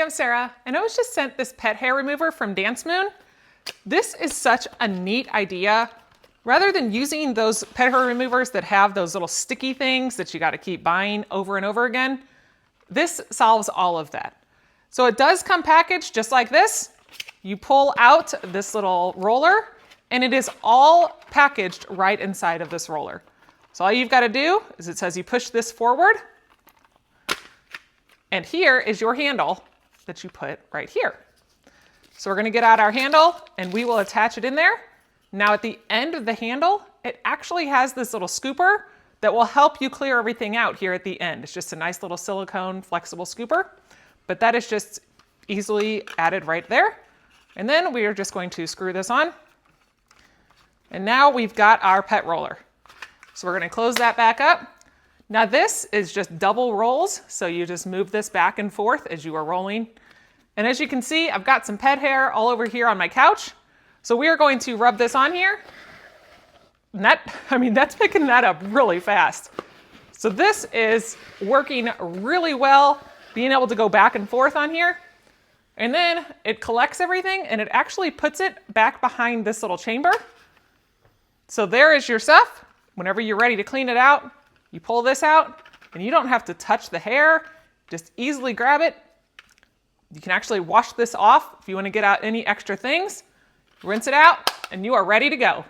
I'm Sarah, and I was just sent this pet hair remover from dancemoon. This is such a neat idea. Rather than using those pet hair removers that have those little sticky things that you got to keep buying over and over again, this solves all of that. So it does come packaged just like this. You pull out this little roller, and it is all packaged right inside of this roller. So all you've got to do is it says you push this forward, and here is your handle that you put right here. So we're going to get out our handle, and we will attach it in there. Now at the end of the handle, it actually has this little scooper that will help you clear everything out here at the end. It's just a nice little silicone flexible scooper, but that is just easily added right there. And then we are just going to screw this on. And now we've got our pet roller. So we're going to close that back up. Now this is just double rolls, so you just move this back and forth as you are rolling. And as you can see, I've got some pet hair all over here on my couch. So we are going to rub this on here. And that's picking that up really fast. So this is working really well, being able to go back and forth on here. And then it collects everything and it actually puts it back behind this little chamber. So there is your stuff. Whenever you're ready to clean it out, you pull this out and you don't have to touch the hair. Just easily grab it. You can actually wash this off if you want to get out any extra things. Rinse it out and you are ready to go.